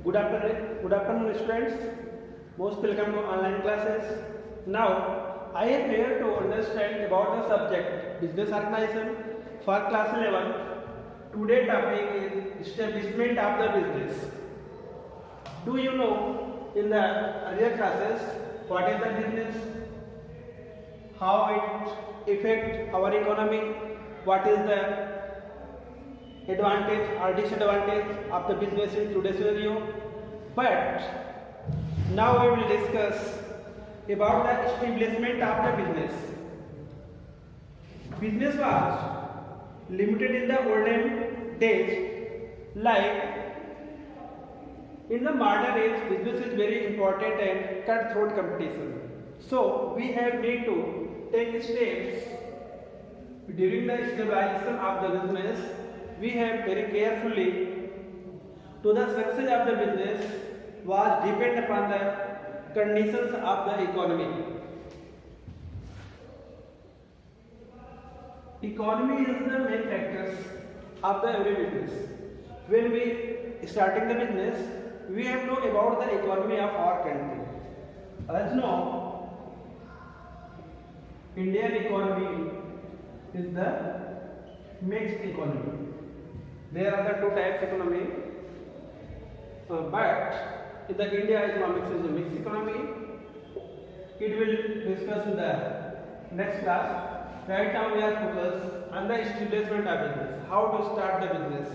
Good afternoon, students. Most welcome to online classes. Now, I am here to understand about the subject business organization for class 11. Today topic is establishment of the business. Do you know in the earlier classes what is the business, how it affect our economy, what is the advantage or disadvantage of the business in today's scenario? But now we will discuss about the establishment of the business. Business was limited in the olden days, like in the modern age, business is very important and cutthroat competition. So we have need to take steps during the establishment of the business. We have very carefully to the success of the business was depend upon the conditions of the economy. Economy is the main factors of the every business. When we starting the business, we have to know about the economy of our country. As know, Indian economy is the mixed economy. There are the two types of economy, but in the India economics is a mixed economy. It will discuss in the next class. Right now we are focused on the establishment of business, how to start the business.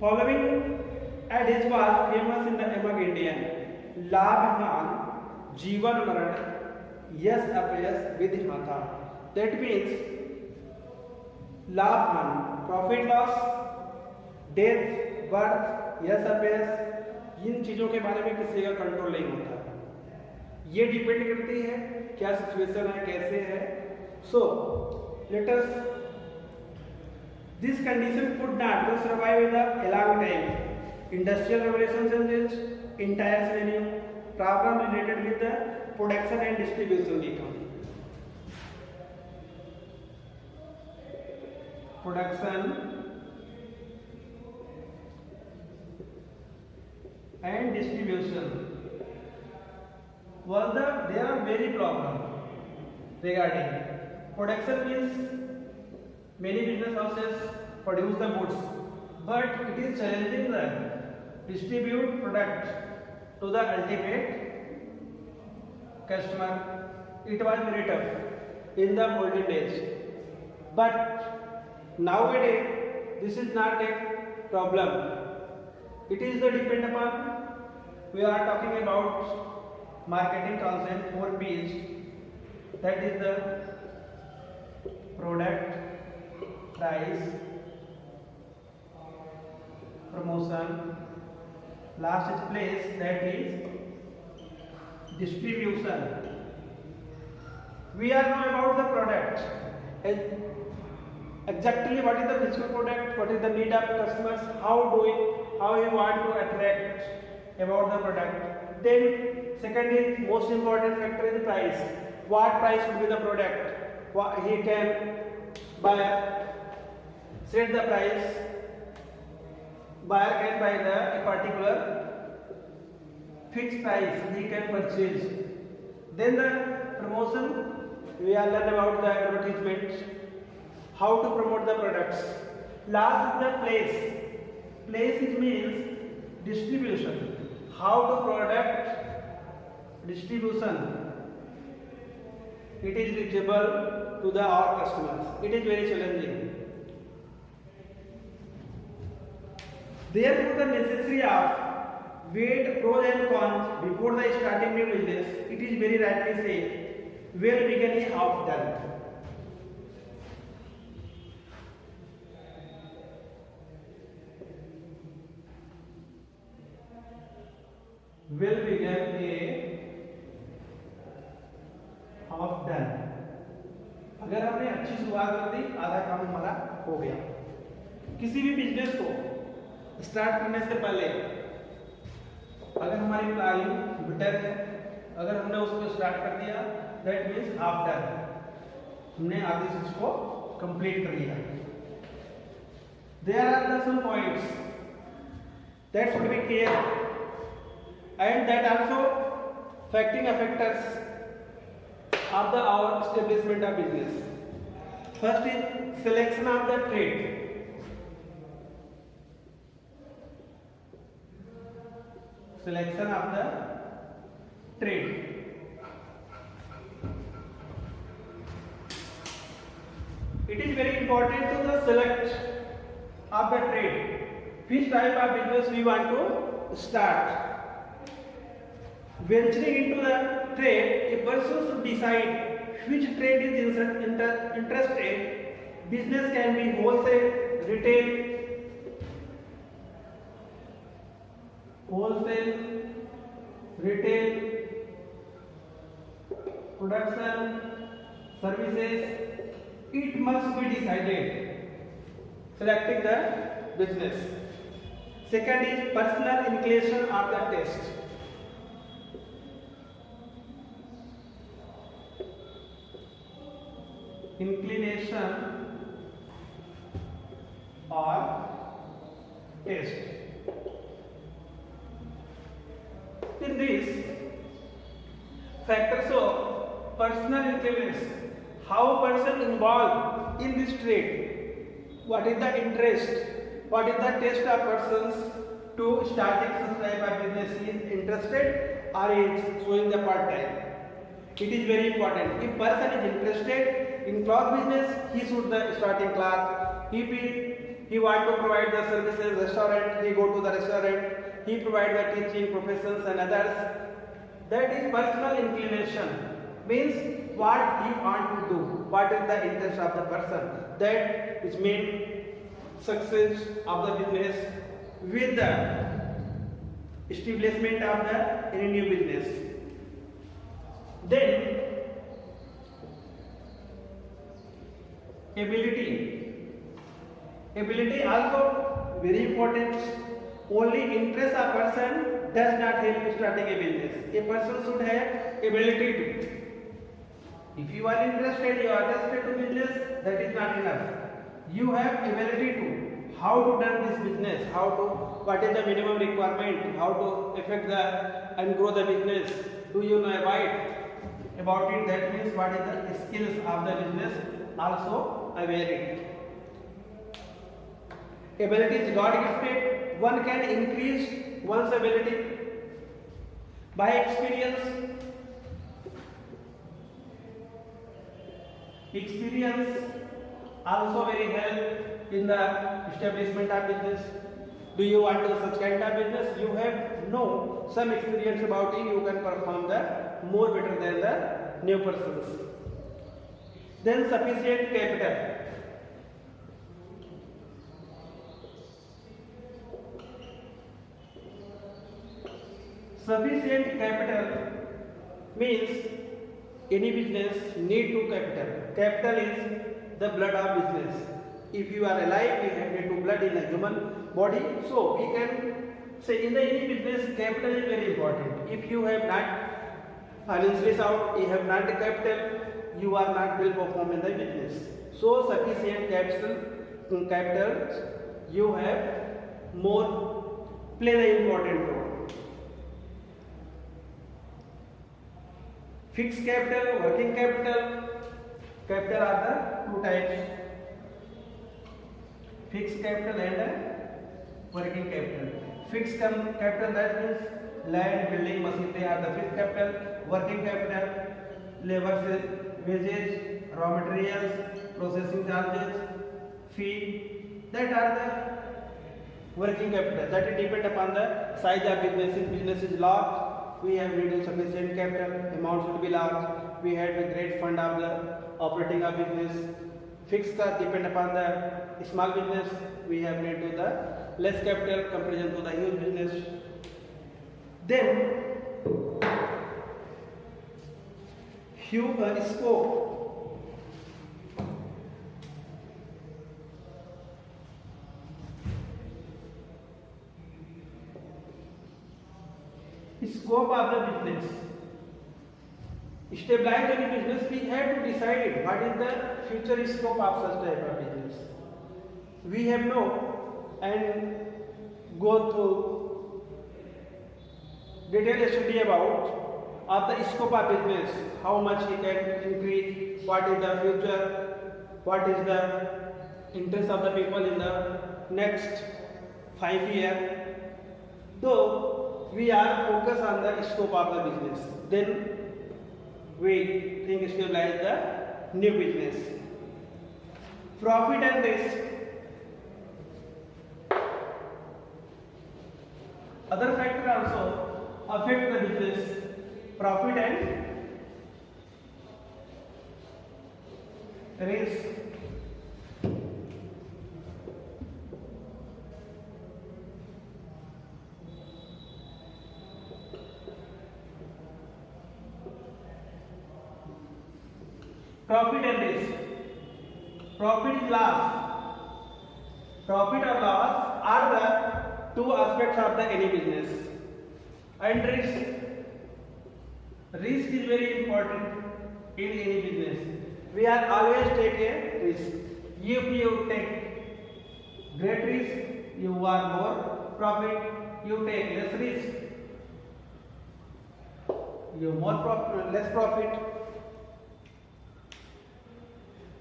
Following adage was famous in the among Indian: लाभ हान जीवन मरण यश अपयश विधि माता. That means लाभ हान, profit loss, death, birth, यश अपयश, इन चीजों के बारे में किसी का कंट्रोल नहीं होता. ये डिपेंड करती है क्या सिचुएशन है, कैसे है. So let us this condition could not to survive in a long time. Industrial revolution changed entire scenario. Problem related with the production and distribution become. Production and distribution was there are very problem regarding production means many business houses produce the goods, but it is challenging them distribute product to the ultimate customer. It was very tough in the olden days, but nowadays this is not a problem. It is the depend upon, we are talking about marketing concept 4 P's, that is the product, price, promotion, last is place, that is distribution. We are know about the product, exactly what is the physical product, what is the need of customers, how we want to attract about the product. Then second is most important factor is the price. What price should be the product? What he can buy. Set the price, buyer can buy a particular fixed price, he can purchase. Then the promotion, we are learn about the advertisement, how to promote the products. Last is the place. Place it means distribution, how to product distribution. It is reachable to our customers. It is very challenging. Therefore, the necessity of weight pros and cons before the starting new business, it is very rightly said, well begun is half done. Well begun is half done. अगर हमने अच्छी शुरुआत कर दी, आधा काम हमारा हो गया. किसी भी बिजनेस को स्टार्ट करने से पहले अगर हमारी प्लानिंग बेटर है, अगर हमने उसको स्टार्ट कर दिया, दैट मीन्स आफ्टर हमने आधी चीज को कंप्लीट कर लिया. There are some points That should be clear. And that also factors of the our establishment of business. First is selection of the trade. Selection of the trade. It is very important to the select of the trade. Which type of business we want to start. Venturing into the trade, a person should decide which trade is interested. Business can be wholesale, retail, production, services. It must be decided. Selecting the business. Second is personal inclination of the taste. Inclination or taste. In this factors of personal inclination, how person involved in this trade, what is the interest, what is the taste of persons to starting such type of business, is interested or is showing the part time. It is very important. If person is interested in cloth business, he should the starting cloth. If he want to provide the services, restaurant, he go to the restaurant. He provide the teaching, professions and others. That is personal inclination. Means what he want to do, what is the interest of the person. That is mean success of the business with the establishment of the any new business. Then ability also very important. Only interest of person does not help starting a business. A person should have ability to. If you are interested to business, that is not enough. You have ability to how to run this business, what is the minimum requirement, how to affect the and grow the business. Do you know about it? That means what is the skills of the business, also aware it. Ability is God gifted. One can increase one's ability by experience. Experience also very help in the establishment of business. Do you want to such kind of business? You have some experience about it. You can perform the more better than the new persons. Then sufficient capital. Sufficient capital means any business need to capital. Capital is the blood of business. If you are alive, we have need to blood in a human body. So we can say in the any business, capital is very important. If you have not financially sound, you have not the capital, you are not will perform in the business. So sufficient capital, you have more play the important role. Fixed capital, working capital. Capital are the two types. Fixed capital and working capital. Fixed capital, that means land, building, machinery are the fixed capital. Working capital, labor wages, raw materials, processing charges, fee. That are the working capital. That is depend upon the size of business. If business is large, we have need sufficient capital, amount should be large. We have a great fund of the operating of business. Fixed cost depend upon the small business, we have need to the less capital comparison to the huge business. Then huge scope. Scope of the business. Stabilize any business, we have to decide what is the future scope of such type of business. We have and go through detailed study about of the scope of business, how much he can increase, what is the future, what is the interest of the people in the next 5 years. So we are focused on the scope of the business. Then we think stabilize the new business. Profit and risk. Other factors also affect the business. Profit and risk. Profit and risk. Profit is loss. Profit or loss are the two aspects of the any business. And risk. Risk is very important in any business. We are always take a risk. If you take great risk, you are more profit. You take less risk, you less profit.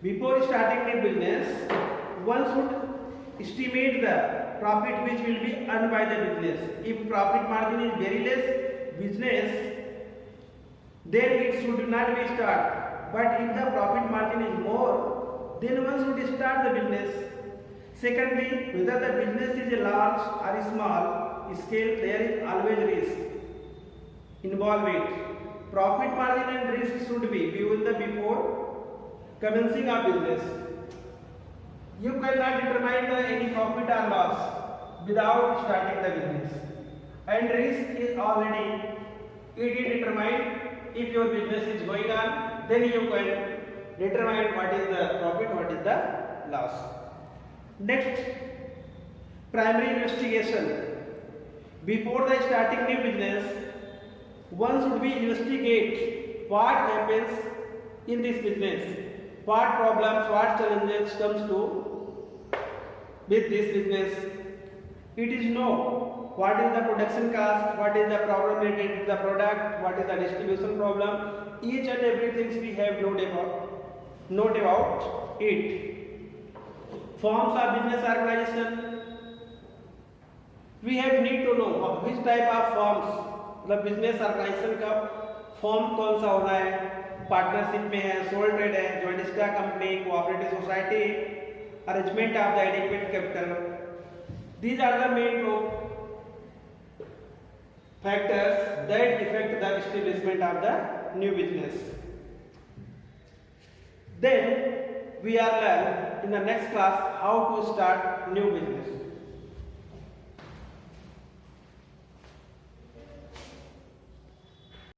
Before starting a business, one should estimate the profit which will be earned by the business. If profit margin is very less business, then it should not be start. But if the profit margin is more, then one should start the business. Secondly, whether the business is a large or a small scale, there is always risk involved it. Profit margin and risk should be viewed before commencing a business. You cannot determine any profit or loss without starting the business. And risk is already determined. If your business is going on, then you can determine what is the profit, what is the loss. Next, primary investigation. Before the starting new business, one should be investigate what happens in this business, what problems, what challenges comes to with this business. It is know what is the production cost, what is the problem related to the product, what is the distribution problem. Each and everything we have note about it. Forms of business organization. We have need to know which type of forms the business organization का form कौन सा होना है. Partnership में है, soul trade है, joint stock company, cooperative society, arrangement of the adequate capital. These are the main factors that affect the establishment of the new business. Then we are learn in the next class how to start new business.